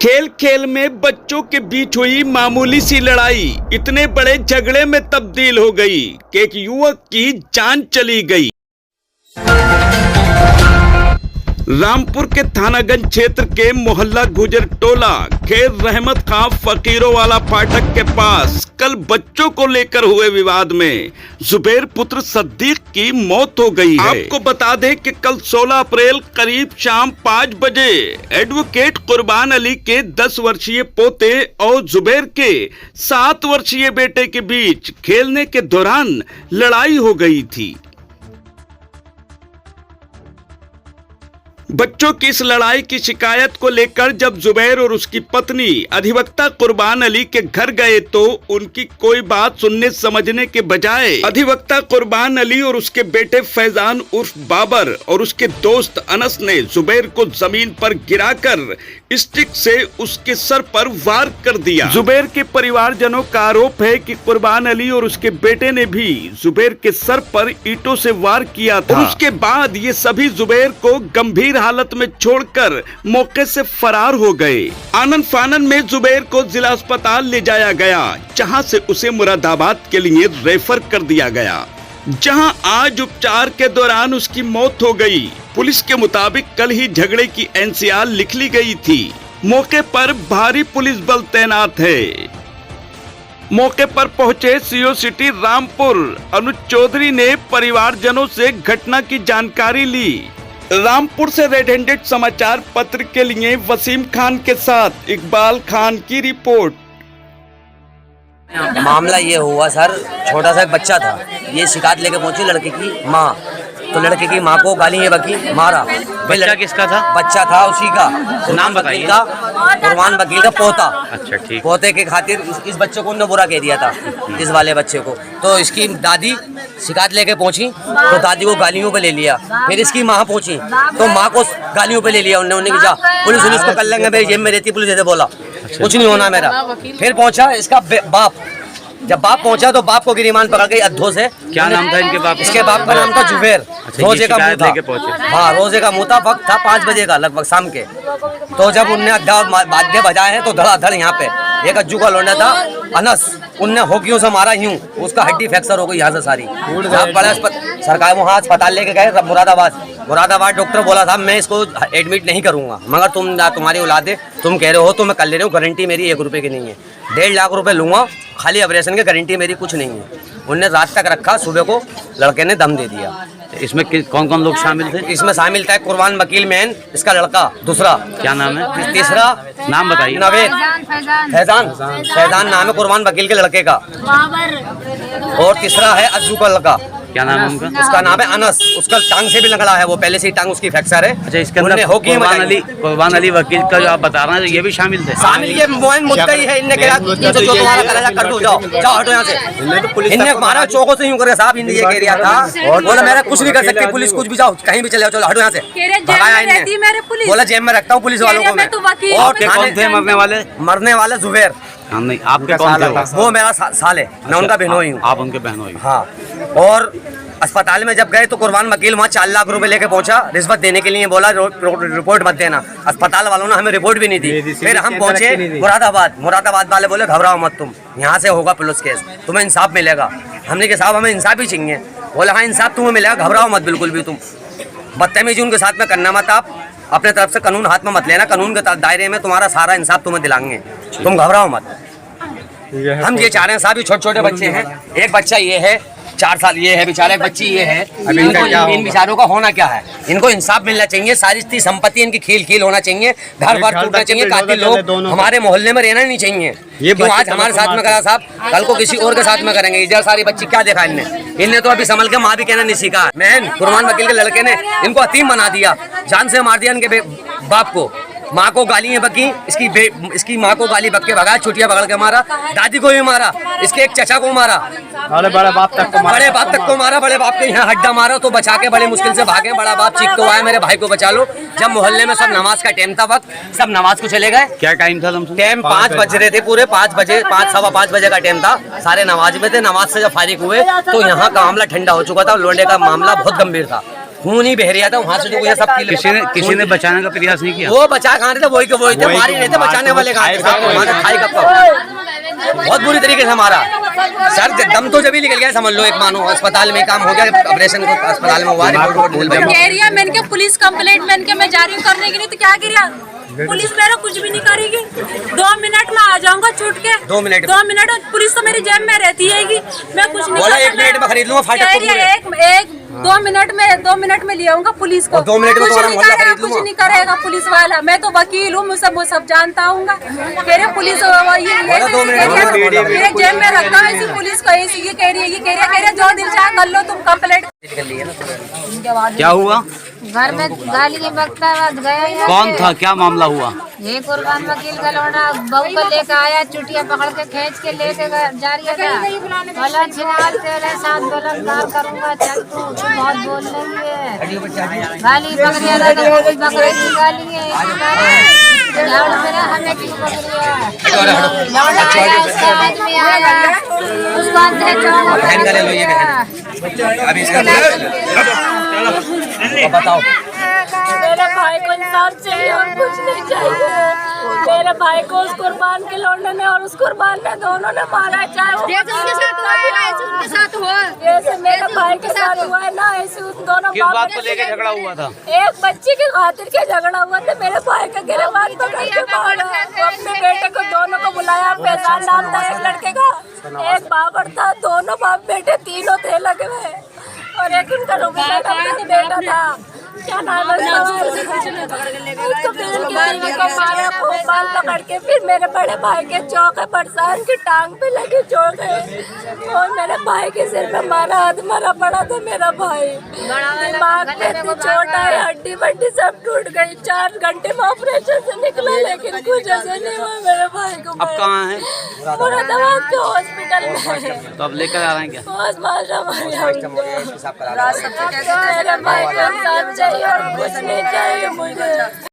खेल खेल में बच्चों के बीच हुई मामूली सी लड़ाई इतने बड़े झगड़े में तब्दील हो गई कि एक युवक की जान चली गई। रामपुर के थानागंज क्षेत्र के मोहल्ला गुजर टोला खेर रहमत खां फकीरों वाला फाटक के पास कल बच्चों को लेकर हुए विवाद में जुबैर पुत्र सद्दीक की मौत हो गई है। आपको बता दें कि कल 16 अप्रैल करीब शाम 5 बजे एडवोकेट कुर्बान अली के 10 वर्षीय पोते और जुबैर के 7 वर्षीय बेटे के बीच खेलने के दौरान लड़ाई हो गई थी। बच्चों की इस लड़ाई की शिकायत को लेकर जब जुबैर और उसकी पत्नी अधिवक्ता कुर्बान अली के घर गए तो उनकी कोई बात सुनने समझने के बजाय अधिवक्ता कुर्बान अली और उसके बेटे फैजान उर्फ बाबर और उसके दोस्त अनस ने जुबैर को जमीन पर गिराकर स्टिक से उसके सर पर वार कर दिया। जुबैर के परिवारजनों का आरोप है कि कुर्बान अली और उसके बेटे ने भी जुबैर के सर पर ईंटों से वार किया था और उसके बाद ये सभी जुबैर को गंभीर हालत में छोड़कर मौके से फरार हो गए। आनन फानन में जुबैर को जिला अस्पताल ले जाया गया, जहां से उसे मुरादाबाद के लिए रेफर कर दिया गया, जहां आज उपचार के दौरान उसकी मौत हो गई। पुलिस के मुताबिक कल ही झगड़े की एनसीआर लिख ली गई थी। मौके पर भारी पुलिस बल तैनात है। मौके पर पहुंचे सीओ सिटी रामपुर अनुज चौधरी ने परिवारजनों से घटना की जानकारी ली। रामपुर से रेड हैंडेड समाचार पत्र के लिए वसीम खान के साथ इकबाल खान की रिपोर्ट। मामला ये हुआ सर, छोटा सा एक बच्चा था, ये शिकायत लेके पहुंची लड़के की माँ, तो लड़के की माँ को गाली बकी मारा। बच्चा किसका था? बच्चा था उसी का, नाम बताइए। कुर्बान वकील का पोता। अच्छा ठीक। पोते के खातिर इस बच्चे को उन्होंने बुरा कह दिया था, इस वाले बच्चे को। तो इसकी दादी शिकायत लेके पहुंची तो दादी को गालियों पे ले लिया। फिर इसकी माँ पहुंची तो माँ को गालियों पे ले लिया उन्होंने जा पुलिस को कर लेंगे, मेरी जेब में रहती पुलिस ऐसे बोला। अच्छा। कुछ नहीं होना मेरा। फिर पहुंचा इसका बाप, जब बाप पहुंचा तो बाप को गिरिमान पकड़ गई अद्धों से। क्या नाम था इनके बाप? इसके बाप का नाम था जुबैर। अच्छा, रोजे का मुंह था। हाँ, रोजे का मुंह था। वक्त था 5 बजे का लगभग शाम के। तो जब उनने वाद्य बजाए हैं तो धड़ाधड़ यहाँ पे एक अज्जू का लौंडा था अनस, उनने होकियों से मारा यूं, उसका हड्डी फ्रैक्चर हो गई यहाँ से सारी। बड़ा सरकार वहाँ अस्पताल लेके गए मुरादाबाद डॉक्टर बोला था मैं इसको एडमिट नहीं करूँगा, मगर तुम्हारी औलाद तुम कह रहे हो तो मैं कर ले रही हूँ, गारंटी मेरी 1 रुपये की नहीं है, 1.5 लाख रुपए लूँगा, खाली ऑपरेशन की गारंटी मेरी कुछ नहीं है। उनने रात तक रखा, सुबह को लड़के ने दम दे दिया। इसमें कौन कौन लोग शामिल थे? इसमें शामिल था कुर्बान वकील मैन, इसका लड़का दूसरा, क्या नाम है? तीसरा नाम बताइए। नवेद फैजान नाम है कुर्बान वकील के लड़के का, और तीसरा है अज्जू का लड़का। क्या नाम है उनका? उसका नाम है अनस, उसका टांग से भी लंगड़ा है, वो पहले से ही टांग उसकी फ्रैक्चर है। अच्छा, इसके अंदर कुर्बान अली वकील का जो आप बता रहे हैं ये भी शामिल थे? शामिल, ये मोइन मुद्दा ही है। इनने कहा जो तुम्हारा कराया कर दो, जाओ हटो यहाँ से। इनने मारा चौकों से यूं करके साहब, इन्हें ये कह रहा था और बोला मेरा कुछ नहीं कर सकती पुलिस, कुछ भी जाओ कहीं भी चले जाओ, चलो हटो यहाँ से। भगाया इनने, बोला जेब में रखता हूँ पुलिस वालों को मैं। और कौन थे मरने वाले? जुबैर। नहीं, आपके कौन थे? वो मेरा साल है, मैं उनका बहनोई हूँ। आप उनके बहनोई? हाँ। और अस्पताल में जब गए तो कुर्बान वकील वहाँ 4 लाख रुपए लेके पहुंचा, रिश्वत देने के लिए बोला रिपोर्ट मत देना। अस्पताल वालों ने हमें रिपोर्ट भी नहीं दी। फिर हम पहुंचे मुरादाबाद वाले बोले घबराओ मत तुम, यहाँ से होगा पुलिस केस, तुम्हें इंसाफ मिलेगा। हमने कहा साहब हमें इंसाफ ही चाहिए। बोले हाँ इंसाफ तुम्हें मिलेगा, घबराओ मत बिल्कुल भी, तुम बदतमीजी उनके साथ में करना मत, आप अपने तरफ से कानून हाथ में मत लेना, कानून के दायरे में तुम्हारा सारा इंसाफ तुम्हें दिलाएंगे, तुम घबराओ मत। हम ये चाह रहे हैं साहब, ये छोटे छोटे बच्चे हैं, एक बच्चा ये है 4 साल, ये है बेचारा, एक बच्ची ये है। इन बेचारों का होना क्या है? इनको इंसाफ मिलना चाहिए, सारी संपत्ति इनकी खील होना चाहिए, घर बार टूटना चाहिए, ताकि लोग हमारे मोहल्ले में रहना नहीं चाहिए। क्यों आज हमारे साथ में करा साहब, कल को किसी और के साथ में करेंगे। इधर सारी बच्ची क्या देखा इनने तो अभी संभल के माँ भी कहना नहीं सीखा। मैन कुर्बान वकील के लड़के ने इनको हतीम बना दिया, जान से मार दिया इनके बाप को। माँ को गाली बकी, इसकी माँ को गाली बक के भगाया, छुटिया पकड़ के मारा, दादी को भी मारा, इसके एक चचा को मारा, बड़े बाप तक को मारा, बड़े बाप के यहाँ हड्डा मारा, तो बचा के बड़े मुश्किल से भागे। बड़ा बाप चीख तो आया मेरे भाई को बचा लो। जब मोहल्ले में सब नमाज का टाइम था, वक्त सब नमाज को चले गए। क्या टाइम था? टाइम 5 बज रहे थे, पूरे 5 बजे, 5-5:15 बजे का टाइम था। सारे नमाज में थे। नमाज से जब फारिग हुए तो यहाँ का मामला ठंडा हो चुका था, लोंडे का मामला बहुत गंभीर था। खून ही बह रहा था वहाँ से, जो ये सब किसी ने बचाने का प्रयास नहीं किया? वो बचा कहाँ थे, वही के वही थे, मारी रहते, बचाने वाले कहाँ थे, वहाँ से खाई कब बहुत बुरी तरीके से हमारा सर दम तो जब ही निकल गया समझ लो, एक मानो अस्पताल में काम हो गया, ऑपरेशन को अस्पताल में हुआ, मैंने क्या पुलिस कंप्लेंट मैं जा रही हूँ करने के लिए, तो क्या गिरा पुलिस मेरा कुछ भी नहीं करेगी। 2 मिनट में आ जाऊंगा छूट के, 2 मिनट पुलिस तो मेरी जेब में रहती है, मैं कुछ नहीं बोला 1 मिनट में खरीद लूंगा फाटक, 2 मिनट में ले आऊंगा पुलिस को, 2 मिनट में कुछ नहीं करेगा पुलिस वाला, मैं तो वकील हूँ, वो सब जानता हूँ। कह रहे पुलिस मेरे जेब में रखा है इसी पुलिस को, ये कह रही है जो दिल चाहे कर लो तुम कंप्लेंट। क्या हुआ? घर में गाली बकता गया। कौन था, क्या मामला हुआ? ये कुर्बान वकील का लौड़ा बहू को लेकर आया, चुटिया पकड़ के खींच के लेके जा रही था, बोला छिनाल तेरे साथ बलात्कार करूंगा, चल तू बहुत बोल रही है, गाली पकड़िया बकरे की गाली है, हमें क्यों पकड़िया, उसका आदमी आया उसको बताओ। मेरे भाई को इंसाफ चाहिए और कुछ नहीं चाहिए। मेरे भाई को उस कुर्बान के लौंडे ने और उस कुर्बान ने दोनों ने मारा, चाहे वो उनके साथ हुआ, जैसे मेरे भाई के साथ हुआ है ना, ऐसे उन दोनों किस बात को लेकर झगड़ा हुआ था? एक बच्ची की खातिर के झगड़ा हुआ था, मेरे भाई का गिरफ्तार पकड़ के मारा, अपने बेटे को दोनों को बुलाया, फैजान नाम था एक लड़के का, एक बाबर था, दोनों बाप बेटे तीनों थे लगे हुए, और एक उनका बेटा था, क्या नाम है उसको मारा, बाल पकड़ के, फिर मेरे बड़े भाई के चौके बरसान की टांग पे लगी चोट है, और मेरे भाई के सिर में मारा, हाथ मारा पड़ा था मेरा भाई, दिमाग पे इतनी चोट आई, हड्डी बड्डी सब टूट गई, 4 घंटे में ऑपरेशन से निकला, लेकिन कुछ ऐसा नहीं हुआ मेरे भाई को। अब कहाँ है? मुरादाबाद के हॉस्पिटल में। तो अब लेकर आ रहे हैं क्या? मेरे भाई को इंसाफ चाहिए और कुछ नहीं चाहिए मुझे।